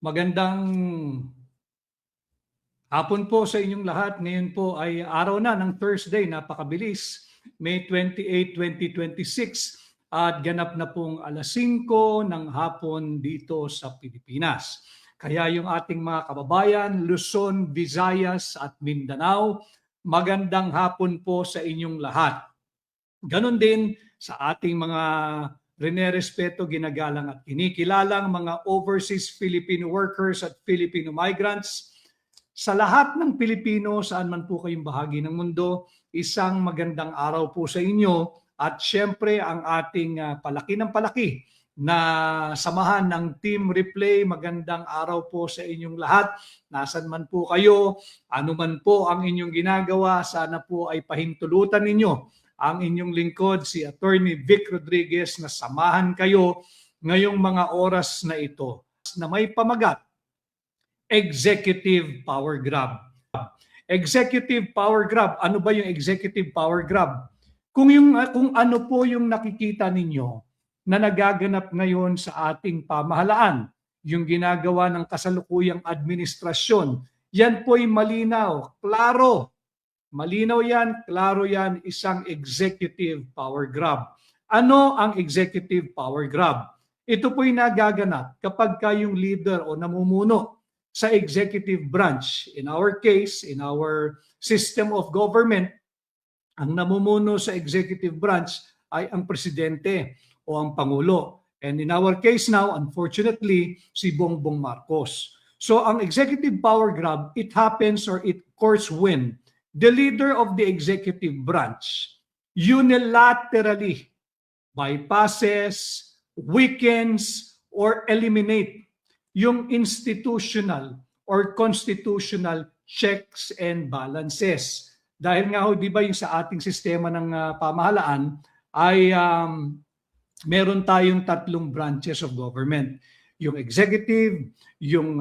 Magandang hapon po sa inyong lahat. Ngayon po ay araw na ng Thursday, napakabilis. May 28, 2026 at ganap na pong alas 5 ng hapon dito sa Pilipinas. Kaya yung ating mga kababayan, Luzon, Visayas at Mindanao, magandang hapon po sa inyong lahat. Ganon din sa ating mga rinerespeto, ginagalang at kinikilalang mga overseas Filipino workers at Filipino migrants. Sa lahat ng Pilipino, saan man po kayong bahagi ng mundo, isang magandang araw po sa inyo at syempre ang ating palaki ng palaki na samahan ng Team Replay. Magandang araw po sa inyong lahat. Nasaan man po kayo, ano man po ang inyong ginagawa, sana po ay pahintulutan ninyo ang inyong lingkod, si Attorney Vic Rodriguez, na samahan kayo ngayong mga oras na ito na may pamagat, Executive Power Grab. Executive Power Grab, ano ba yung Executive Power Grab? Kung ano po yung nakikita ninyo na nagaganap ngayon sa ating pamahalaan, yung ginagawa ng kasalukuyang administrasyon, yan po'y malinaw, klaro. Malinaw yan, klaro yan, isang executive power grab. Ano ang executive power grab? Ito po'y nagaganap kapag kayong leader o namumuno sa executive branch. In our case, in our system of government, ang namumuno sa executive branch ay ang presidente o ang pangulo. And in our case now, unfortunately, si Bongbong Marcos. So ang executive power grab, it happens or it occurs when the leader of the executive branch unilaterally bypasses, weakens, or eliminate yung institutional or constitutional checks and balances. Dahil nga ho, di ba yung sa ating sistema ng pamahalaan ay meron tayong tatlong branches of government. Yung executive, yung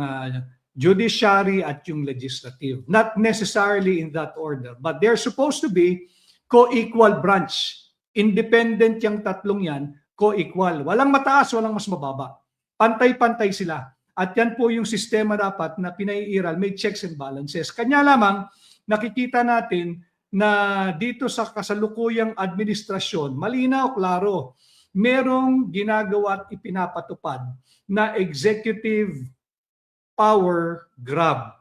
judiciary at yung legislative. Not necessarily in that order, but they're supposed to be co-equal branch. Independent yung tatlong yan, co-equal. Walang mataas, walang mas mababa. Pantay-pantay sila. At yan po yung sistema dapat na pinaiiral, may checks and balances. Kanya lamang, nakikita natin na dito sa kasalukuyang administrasyon, malinaw, klaro, merong ginagawa at ipinapatupad na executive power grab.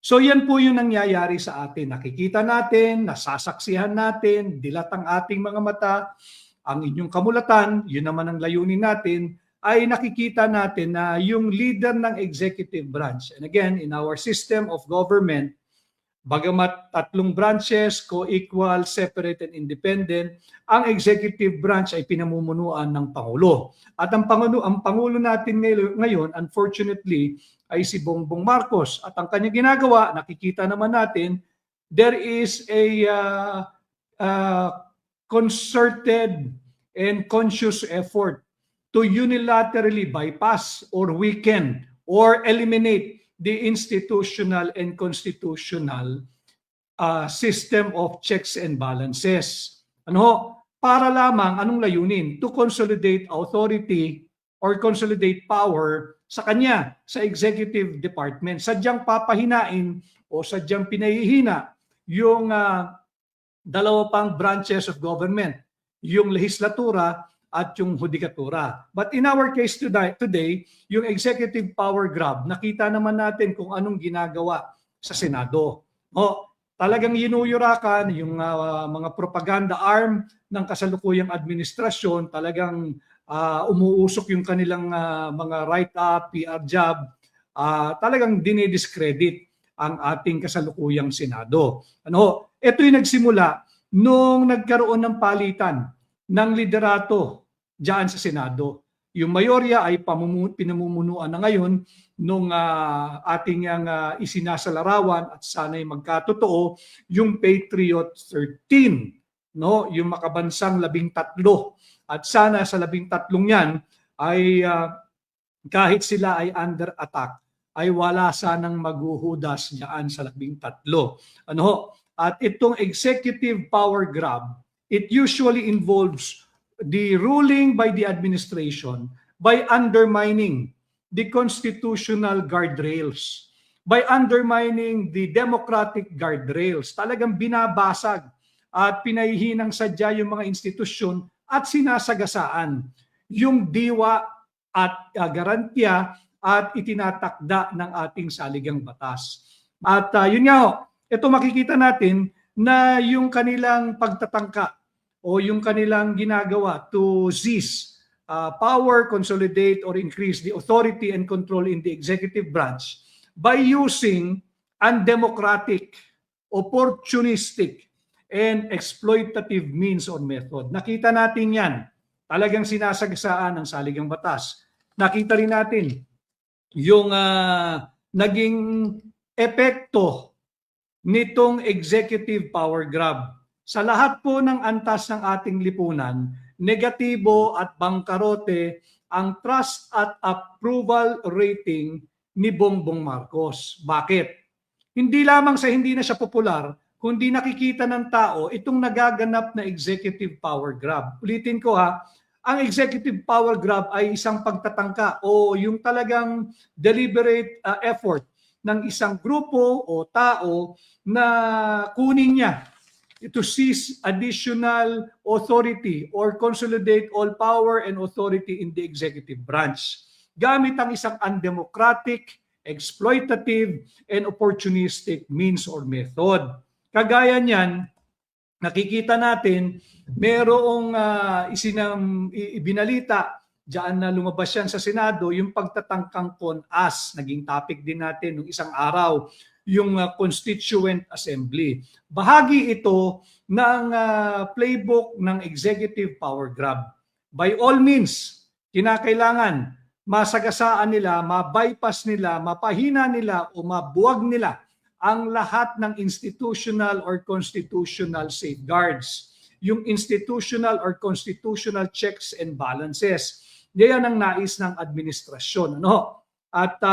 So yan po yung nangyayari sa atin. Nakikita natin, nasasaksihan natin, dilat ang ating mga mata, ang inyong kamulatan, yun naman ang layunin natin, ay nakikita natin na yung leader ng executive branch, and again, in our system of government, bagamat tatlong branches, co-equal, separate, and independent, ang executive branch ay pinamumunuan ng Pangulo. At ang Pangulo natin ngayon, unfortunately, ay si Bongbong Marcos. At ang kanyang ginagawa, nakikita naman natin, there is a concerted and conscious effort to unilaterally bypass or weaken or eliminate the institutional and constitutional system of checks and balances. Ano? Para lamang, anong layunin? To consolidate authority or consolidate power sa kanya, sa executive department. Sadyang papahinain o sadyang pinahihina yung dalawa pang branches of government, yung lehislatura at yung hudikatura. But in our case today, yung executive power grab, nakita naman natin kung anong ginagawa sa Senado. Talagang yinuyurakan yung mga propaganda arm ng kasalukuyang administrasyon, talagang umuusok yung kanilang mga write-up, PR job, talagang dinidiscredit ang ating kasalukuyang Senado. Ito yung nagsimula nung nagkaroon ng palitan ng liderato diyan sa Senado. Yung mayorya ay pinamumunuan na ngayon nung ating isinasalarawan at sana'y magkatotoo yung Patriot 13, no? Yung makabansang 13. At sana sa 13 yan ay kahit sila ay under attack, ay wala sanang maghuhudas diyan sa 13. At itong executive power grab, it usually involves the ruling by the administration by undermining the constitutional guardrails. By undermining the democratic guardrails, talagang binabasag at pinahihinang sadya yung mga institusyon at sinasagasaan yung diwa at garantiya at itinatakda ng ating saligang batas. At yun nga ho, ito makikita natin na yung kanilang pagtatangka o yung kanilang ginagawa to seize power, consolidate, or increase the authority and control in the executive branch by using undemocratic, opportunistic, and exploitative means or method. Nakita natin yan. Talagang sinasagasaan ng saligang batas. Nakita rin natin yung naging epekto nitong executive power grab. Sa lahat po ng antas ng ating lipunan, negatibo at bangkarote ang trust at approval rating ni Bongbong Marcos. Bakit? Hindi lamang sa hindi na siya popular, kundi nakikita ng tao itong nagaganap na executive power grab. Ulitin ko ha, ang executive power grab ay isang pagtatangka o yung talagang deliberate effort ng isang grupo o tao na kunin niya to seize additional authority or consolidate all power and authority in the executive branch gamit ang isang undemocratic, exploitative, and opportunistic means or method. Kagaya niyan, nakikita natin merong ibinalita diyan na lumabas yan sa Senado, yung pagtatangkang CONAS, naging topic din natin nung isang araw, yung Constituent Assembly. Bahagi ito ng playbook ng executive power grab. By all means, kinakailangan masagasaan nila, ma-bypass nila, mapahina nila o mabuwag nila ang lahat ng institutional or constitutional safeguards. Yung institutional or constitutional checks and balances. Yan ang nais ng administrasyon. Ano? At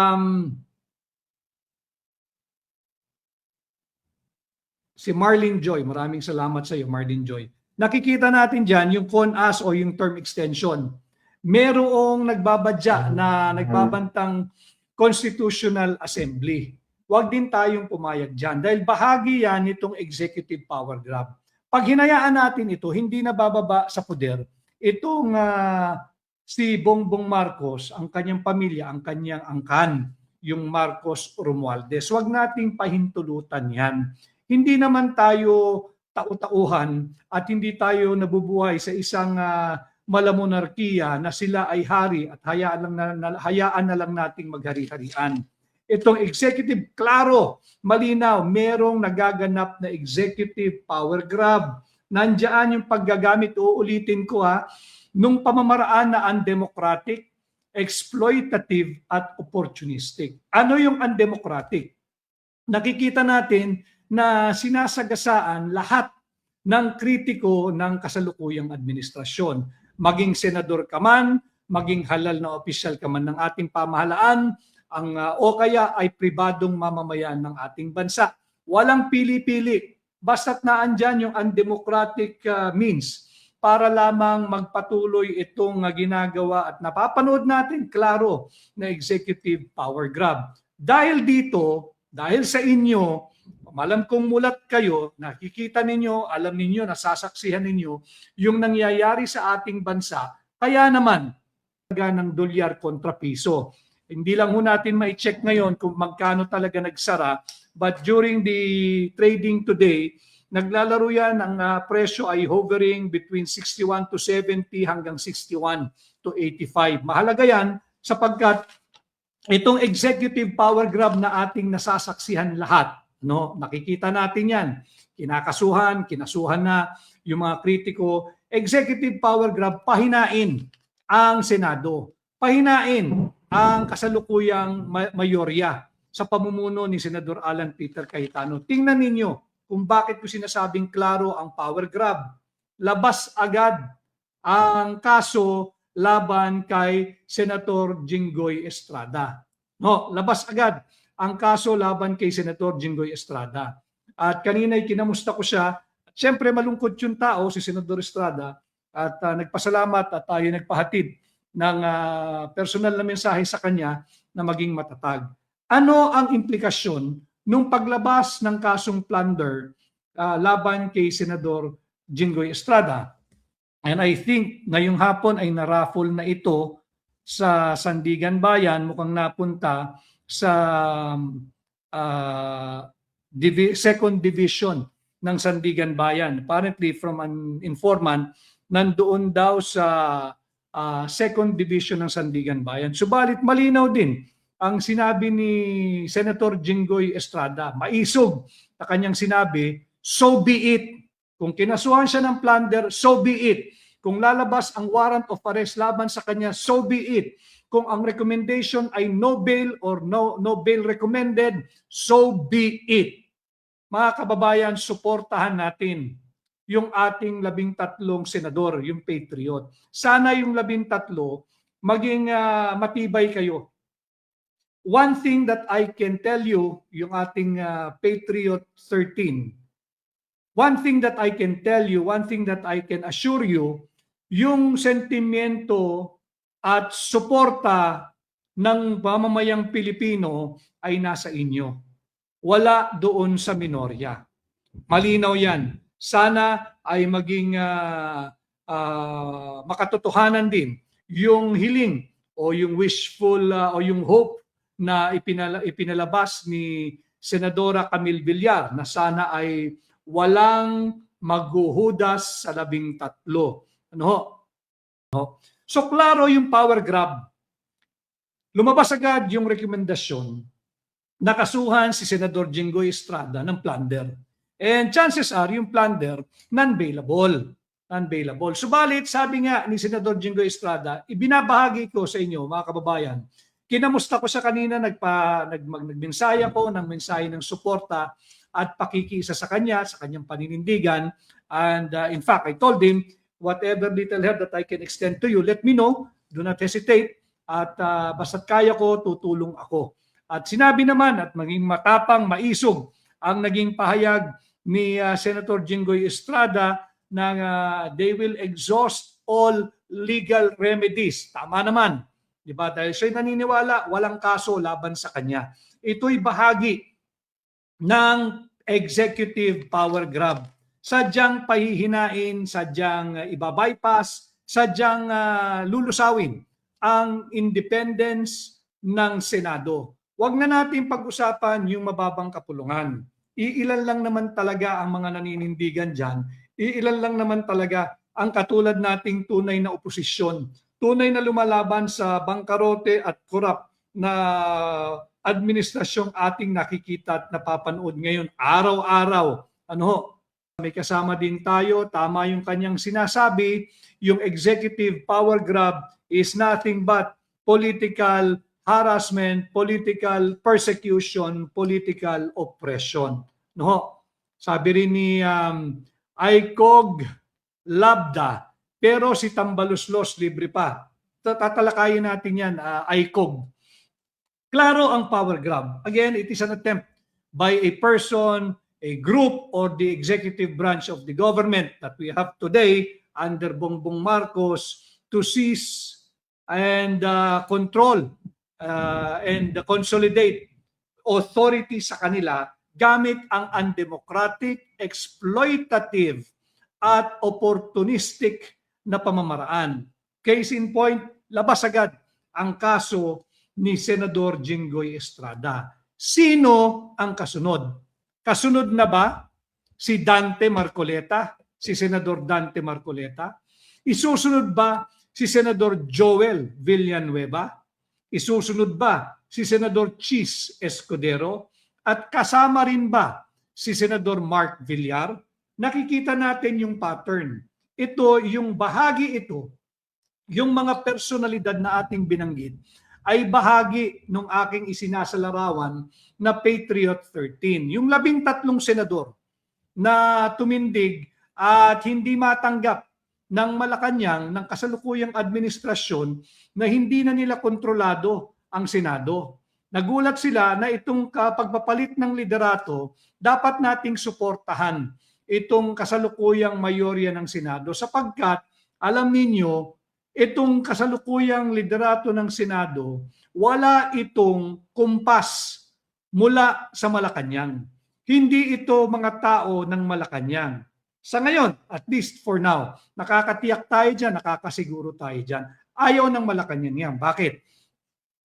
si Marlene Joy, maraming salamat sa iyo, Marlene Joy. Nakikita natin dyan yung CONAS o yung term extension. Merong nagbabadya na nagbabantang Constitutional Assembly. Huwag din tayong pumayag dyan dahil bahagi yan nitong executive power grab. Pag hinayaan natin ito, hindi na bababa sa poder. Itong si Bongbong Marcos, ang kanyang pamilya, ang kanyang angkan, yung Marcos Romualdez. Huwag nating pahintulutan yan. Hindi naman tayo tau-tauhan at hindi tayo nabubuhay sa isang malamonarkiya na sila ay hari at hayaan na lang nating maghari-harian. Itong executive, klaro, malinaw, merong nagaganap na executive power grab. Nandiyan yung paggagamit, uulitin ko nung pamamaraan na undemocratic, exploitative, at opportunistic. Ano yung undemocratic? Nakikita natin na sinasagasaan lahat ng kritiko ng kasalukuyang administrasyon. Maging senador ka man, maging halal na opisyal ka man ng ating pamahalaan, o kaya ay pribadong mamamayan ng ating bansa. Walang pili-pili. Basta't naandyan yung undemocratic means para lamang magpatuloy itong ginagawa at napapanood natin, klaro, na executive power grab. Dahil dito, dahil sa inyo, malam kong mulat kayo, nakikita ninyo, alam ninyo, nasasaksihan ninyo yung nangyayari sa ating bansa, kaya naman ng dolyar kontra piso. Hindi lang ho natin ma-check ngayon kung magkano talaga nagsara, but during the trading today, naglalaro yan, ang presyo ay hovering between 61 to 70 hanggang 61 to 85. Mahalaga yan sapagkat itong executive power grab na ating nasasaksihan lahat, no, nakikita natin yan. Kinasuhan na yung mga kritiko. Executive power grab, pahinain ang Senado. Pahinain ang kasalukuyang mayorya sa pamumuno ni Senador Alan Peter Cayetano. Tingnan ninyo kung bakit ko sinasabing klaro ang power grab. Labas agad ang kaso laban kay Senator Jinggoy Estrada. No, labas agad ang kaso laban kay Senator Jinggoy Estrada. At kanina'y kinamusta ko siya. At siyempre malungkot yung tao, si Senador Estrada, at nagpasalamat at tayo nagpahatid personal na mensahe sa kanya na maging matatag. Ano ang implikasyon nung paglabas ng kasong plunder laban kay Senador Jinggoy Estrada? And I think ngayong hapon ay naraffle na ito sa Sandigan Bayan, mukhang napunta sa second division ng Sandigan Bayan. Apparently from an informant, nandoon daw sa second division ng Sandigan Bayan. Subalit malinaw din ang sinabi ni Senator Jinggoy Estrada. Maisog na kanyang sinabi, so be it. Kung kinasuhan siya ng plunder, so be it. Kung lalabas ang warrant of arrest laban sa kanya, so be it. Kung ang recommendation ay no bail or no bail recommended, so be it. Mga kababayan, suportahan natin yung ating 13 senador, yung Patriot. Sana yung 13 maging matibay kayo. One thing that I can tell you, yung ating Patriot 13, one thing that I can tell you, one thing that I can assure you, yung sentimiento at suporta ng pamamayang Pilipino ay nasa inyo. Wala doon sa minorya. Malinaw yan. Sana ay maging makatotohanan din yung hiling o yung wishful o yung hope na ipinalabas ni Senadora Camille Villar na sana ay walang maghuhudas sa 13. Ano? So klaro yung power grab. Lumabas agad yung rekomendasyon na kasuhan si Senador Jinggoy Estrada ng plunder. And chances are yung plunder non-bailable. Non-bailable. Subalit, sabi nga ni Senador Jinggoy Estrada, ibinabahagi ko sa inyo mga kababayan, kinamusta ko siya kanina, nagmensaya ko ng mensahe ng suporta at pakikisa sa kanya, sa kanyang paninindigan. And in fact, I told him, whatever little help that I can extend to you, let me know. Do not hesitate. At basta't kaya ko, tutulong ako. At sinabi naman at maging matapang, maisog ang naging pahayag ni Senator Jinggoy Estrada na they will exhaust all legal remedies. Tama naman. Diba? Dahil siya'y naniniwala, walang kaso laban sa kanya. Ito'y bahagi ng executive power grab. Sadyang pahihinain, sadyang ibabypass, sadyang lulusawin ang independence ng Senado. Huwag na natin pag-usapan yung mababang kapulungan. Iilan lang naman talaga ang mga naninindigan dyan. Iilan lang naman talaga ang katulad nating tunay na oposisyon. Tunay na lumalaban sa bangkarote at korap na administrasyong ating nakikita at napapanood ngayon araw-araw. May kasama din tayo, tama yung kanyang sinasabi, yung executive power grab is nothing but political harassment, political persecution, political oppression. Sabi rin ni Aicog Labda, pero si Tambaluslos libre pa. Tatalakayin natin yan, Aicog. Klaro ang power grab. Again, it is an attempt by a person, a group, or the executive branch of the government that we have today under Bongbong Marcos to seize and control and consolidate authority sa kanila gamit ang undemocratic, exploitative, at opportunistic na pamamaraan. Case in point, labas agad ang kaso ni Senador Jinggoy Estrada. Sino ang kasunod? Kasunod na ba si Dante Marcoleta, si Senador Dante Marcoleta? Isusunod ba si Senador Joel Villanueva? Isusunod ba si Senador Chis Escudero? At kasama rin ba si Senador Mark Villar? Nakikita natin yung pattern. Ito, yung bahagi ito, yung mga personalidad na ating binanggit, ay bahagi ng aking isinasalarawan na Patriot 13. Yung 13 senador na tumindig at hindi matanggap ng Malacanang, ng kasalukuyang administrasyon na hindi na nila kontrolado ang Senado. Nagulat sila na itong pagpapalit ng liderato, dapat nating suportahan itong kasalukuyang mayorya ng Senado sapagkat alam ninyo itong kasalukuyang liderato ng Senado, wala itong kumpas mula sa Malacanang. Hindi ito mga tao ng Malacanang. Sa ngayon, at least for now, nakakatiyak tayo dyan, nakakasiguro tayo dyan. Ayaw ng Malacanang yan. Bakit?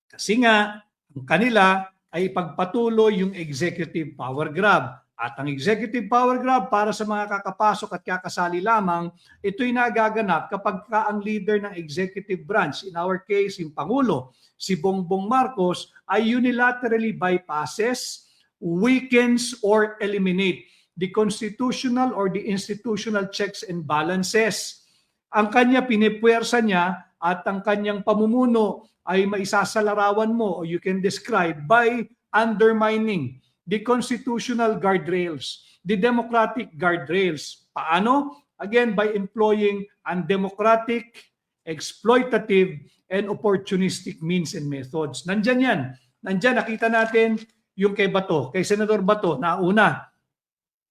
Kasi nga, ang kanila ay ipagpatuloy yung executive power grab. At ang executive power grab para sa mga kakapasok at kakasali lamang, ito'y nagaganap kapag ang leader ng executive branch, in our case, yung Pangulo, si Bongbong Marcos, ay unilaterally bypasses, weakens, or eliminate the constitutional or the institutional checks and balances. Ang kanya pinipuwersa niya at ang kanyang pamumuno ay maisasalarawan mo o you can describe by undermining the constitutional guardrails, the democratic guardrails. Paano? Again, by employing undemocratic, exploitative, and opportunistic means and methods. Nandyan yan. Nandyan, nakita natin yung kay Bato, kay Senador Bato, na una,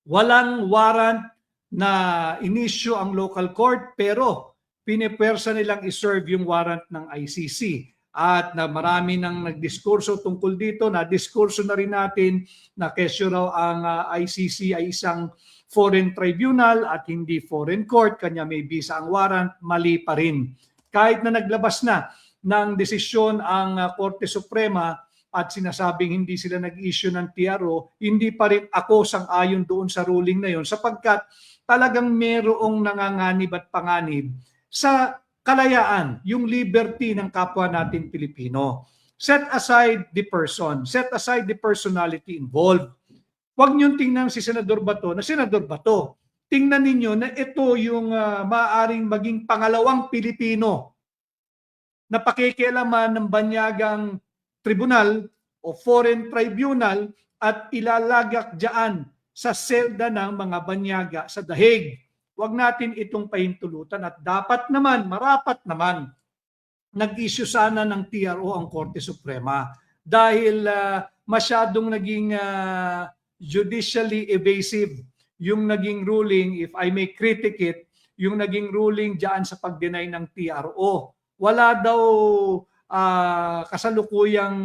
walang warrant na inisyu ang local court, pero pinipwersa nilang iserve yung warrant ng ICC. At na marami nang nagdiskurso tungkol dito, na diskurso na rin natin na kesyo raw ang ICC ay isang foreign tribunal at hindi foreign court, kanya may visa ang warrant, mali pa rin. Kahit na naglabas na ng desisyon ang Korte Suprema at sinasabing hindi sila nag-issue ng TRO, hindi pa rin ako sang-ayon doon sa ruling na yon sapagkat talagang merong nanganganib at panganib sa kalayaan, yung liberty ng kapwa natin Pilipino. Set aside the person, set aside the personality involved. Huwag niyong tingnan si Senador Bato na Senador Bato. Tingnan ninyo na ito yung maaaring maging pangalawang Pilipino na pakikialaman ng banyagang tribunal o foreign tribunal at ilalagak dyan sa selda ng mga banyaga sa dahig. Huwag natin itong pahintulutan at dapat naman, marapat naman, nag-issue sana ng TRO ang Korte Suprema dahil masyadong naging judicially evasive yung naging ruling, if I may critic it, yung naging ruling dyan sa pag-deny ng TRO. Wala daw kasalukuyang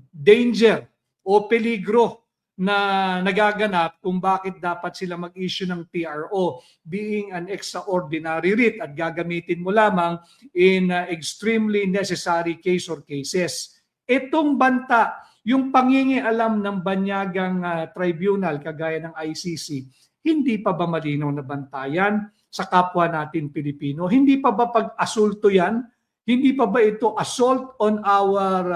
danger o peligro na nagaganap kung bakit dapat sila mag-issue ng TRO, being an extraordinary writ at gagamitin mo lamang in extremely necessary case or cases. Itong banta, yung pangingialam ng banyagang tribunal kagaya ng ICC, hindi pa ba malinaw na bantayan sa kapwa natin Pilipino? Hindi pa ba pag-asulto yan? Hindi pa ba ito assault on our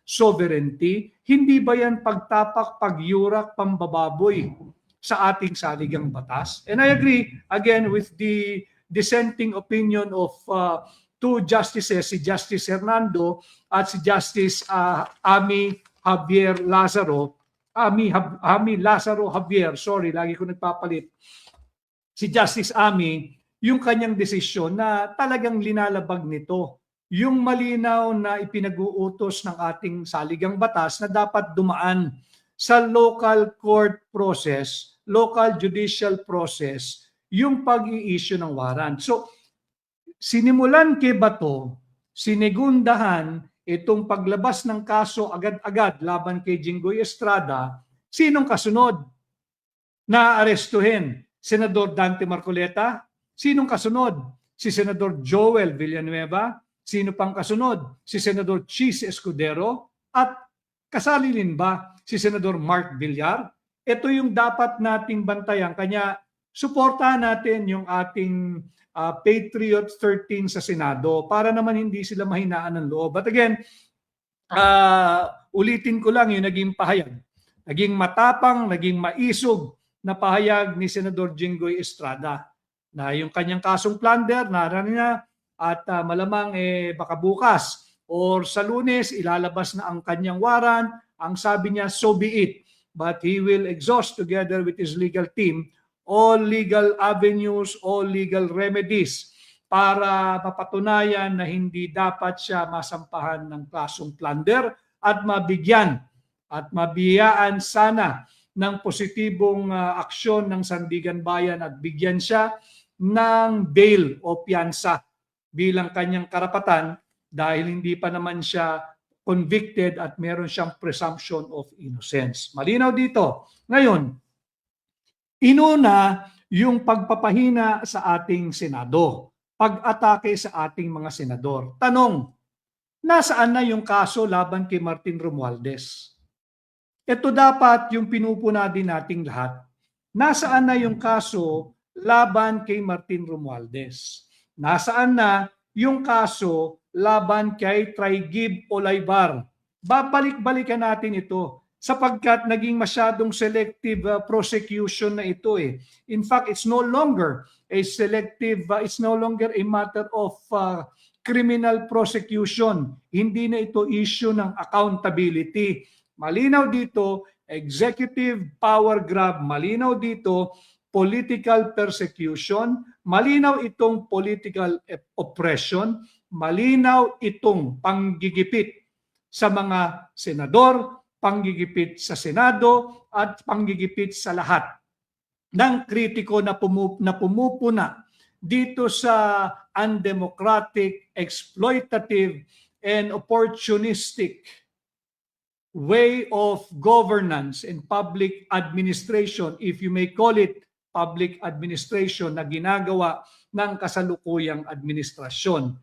sovereignty? Hindi ba yan pagtapak, pagyurak, pambababoy sa ating saligang batas? And I agree, again, with the dissenting opinion of two justices, si Justice Hernando at si Justice Ami Javier Lazaro. Ami Lazaro Javier, sorry, lagi ko nagpapalit. Si Justice Ami, yung kanyang desisyon na talagang linalabag nito yung malinaw na ipinag-uutos ng ating saligang batas na dapat dumaan sa local court process, local judicial process, yung pag-i-issue ng warrant. So, sinimulan kay Bato, sinigundahan itong paglabas ng kaso agad-agad laban kay Jinggoy Estrada, sinong kasunod na arestuhin? Senador Dante Marcoleta? Sinong kasunod? Si Senador Joel Villanueva? Sino pang kasunod? Si Senador Chis Escudero? At kasali rin ba si Senador Mark Villar? Ito yung dapat nating bantayan. Kanya, suportahan natin yung ating Patriot 13 sa Senado para naman hindi sila mahinaan ng loob. But again, ulitin ko lang yung naging pahayag. Naging matapang, naging maisog na pahayag ni Senador Jinggoy Estrada na yung kanyang kasong plunder, naranin niya, at malamang baka bukas or sa Lunes ilalabas na ang kanyang warrant. Ang sabi niya, so be it. But he will exhaust together with his legal team all legal avenues, all legal remedies para mapatunayan na hindi dapat siya masampahan ng kasong plunder at mabigyan at mabiyaan sana ng positibong aksyon ng Sandigan Bayan at bigyan siya ng bail o piyansa bilang kanyang karapatan dahil hindi pa naman siya convicted at meron siyang presumption of innocence. Malinaw dito. Ngayon, inuna yung pagpapahina sa ating Senado, pag-atake sa ating mga senador. Tanong, nasaan na yung kaso laban kay Martin Romualdez? Ito dapat yung pinupuna din nating lahat. Nasaan na yung kaso laban kay Martin Romualdez? Nasaan na yung kaso laban kay Traigib Olaybar? Babalik-balikan natin ito sapagkat naging masyadong selective prosecution na ito eh. In fact, it's no longer a selective, it's no longer a matter of criminal prosecution. Hindi na ito issue ng accountability. Malinaw dito, executive power grab. Malinaw dito, political persecution. Malinaw itong political oppression. Malinaw itong panggigipit sa mga senador, panggigipit sa Senado, at panggigipit sa lahat ng kritiko na pumupuna dito sa undemocratic, exploitative, and opportunistic way of governance and public administration, if you may call it public administration, na ginagawa ng kasalukuyang administrasyon.